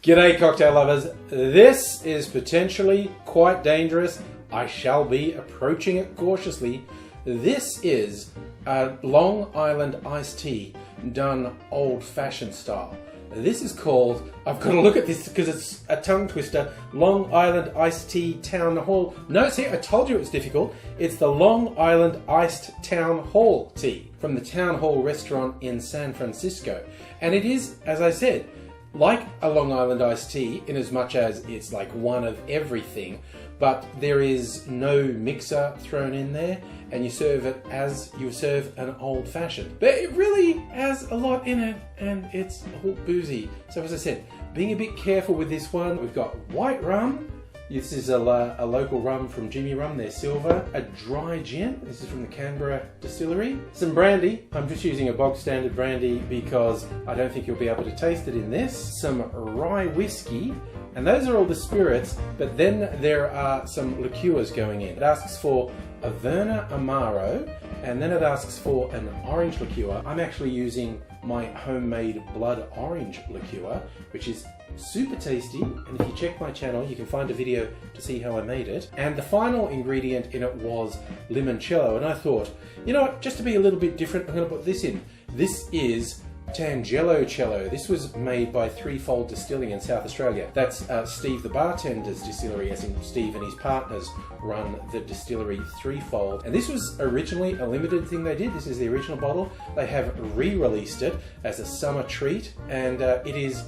G'day cocktail lovers, this is potentially quite dangerous. I shall be approaching it cautiously. This is a Long Island iced tea done old-fashioned style. This is called, I've got to look at this because it's a tongue twister, Long Island Iced Tea Town Hall. No, see, I told you it was difficult. It's the Long Island Iced Town Hall Tea from the Town Hall restaurant in San Francisco. And it is, as I said, like a Long Island iced tea in as much as it's like one of everything, but there is no mixer thrown in there and you serve it as you serve an old fashioned. But it really has a lot in it and it's all boozy. So as I said, being a bit careful with this one. We've got white rum. This is a local rum from Jimmy Rum, they're silver. A dry gin, this is from the Canberra distillery. Some brandy, I'm just using a bog standard brandy because I don't think you'll be able to taste it in this. Some rye whiskey, and those are all the spirits, but then there are some liqueurs going in. It asks for Averna amaro, and then it asks for an orange liqueur. I'm actually using my homemade blood orange liqueur, which is super tasty, and if you check my channel you can find a video to see how I made it. And the final ingredient in it was limoncello, and I thought, you know what, just to be a little bit different, I'm going to put this in. This is Cello. This was made by Threefold Distilling in South Australia. That's Steve the bartender's distillery, as in Steve and his partners run the distillery Threefold. And this was originally a limited thing they did. This is the original bottle. They have re-released it as a summer treat, and it is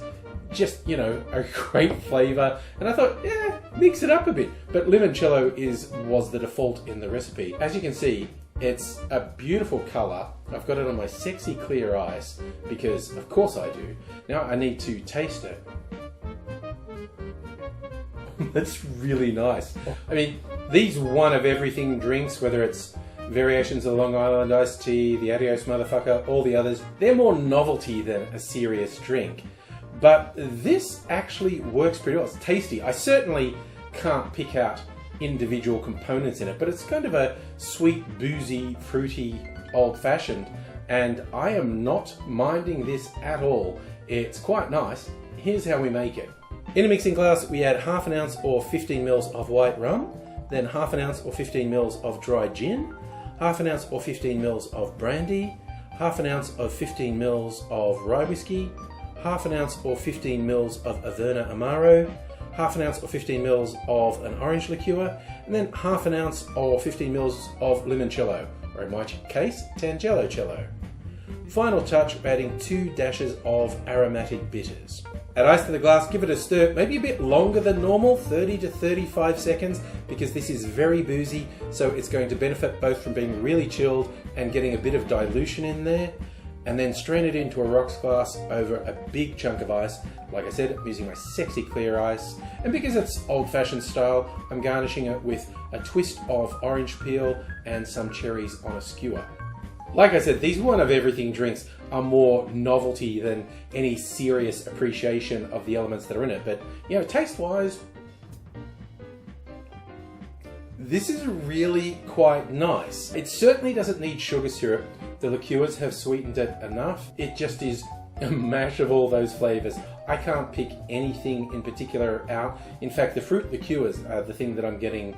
just, you know, a great flavour. And I thought, yeah, mix it up a bit. But limoncello was the default in the recipe. As you can see, it's a beautiful colour. I've got it on my sexy clear ice because of course I do. Now I need to taste it. That's really nice. I mean, these one of everything drinks, whether it's variations of Long Island iced tea, the Adios Motherfucker, all the others, they're more novelty than a serious drink. But this actually works pretty well. It's tasty. I certainly can't pick out individual components in it, but it's kind of a sweet, boozy, fruity, old-fashioned, and I am not minding this at all. It's quite nice. Here's how we make it. In a mixing glass, we add half an ounce or 15 mils of white rum, then half an ounce or 15 mils of dry gin, half an ounce or 15 mils of brandy, half an ounce of 15 mils of rye whiskey, half an ounce or 15 mils of Averna amaro, half an ounce or 15 mils of an orange liqueur, and then half an ounce or 15 mils of limoncello, or in my case, Cello. Final touch, we're adding 2 dashes of aromatic bitters. Add ice to the glass, give it a stir, maybe a bit longer than normal, 30 to 35 seconds, because this is very boozy, so it's going to benefit both from being really chilled and getting a bit of dilution in there. And then strain it into a rocks glass over a big chunk of ice. Like I said, I'm using my sexy clear ice. And because it's old-fashioned style, I'm garnishing it with a twist of orange peel and some cherries on a skewer. Like I said, these one-of-everything drinks are more novelty than any serious appreciation of the elements that are in it. But, you know, taste-wise, this is really quite nice. It certainly doesn't need sugar syrup. The liqueurs have sweetened it enough. It just is a mash of all those flavours. I can't pick anything in particular out. In fact, the fruit liqueurs are the thing that I'm getting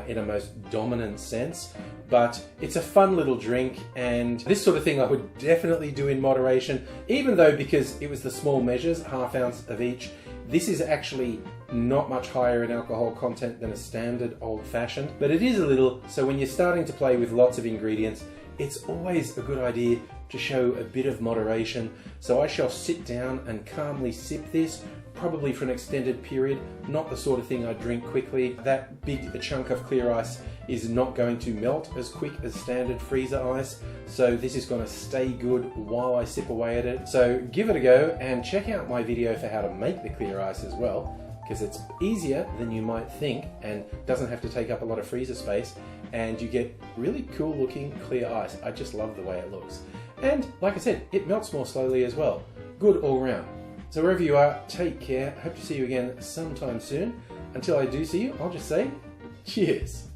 in a most dominant sense. But it's a fun little drink, and this sort of thing I would definitely do in moderation, even though because it was the small measures, half ounce of each, this is actually not much higher in alcohol content than a standard old-fashioned, but it is a little, so when you're starting to play with lots of ingredients, it's always a good idea to show a bit of moderation. So I shall sit down and calmly sip this, probably for an extended period, not the sort of thing I drink quickly. That big chunk of clear ice is not going to melt as quick as standard freezer ice, so this is going to stay good while I sip away at it. So give it a go and check out my video for how to make the clear ice as well, because it's easier than you might think and doesn't have to take up a lot of freezer space, and you get really cool looking clear ice. I just love the way it looks. And like I said, it melts more slowly as well. Good all round. So wherever you are, take care. Hope to see you again sometime soon. Until I do see you, I'll just say cheers.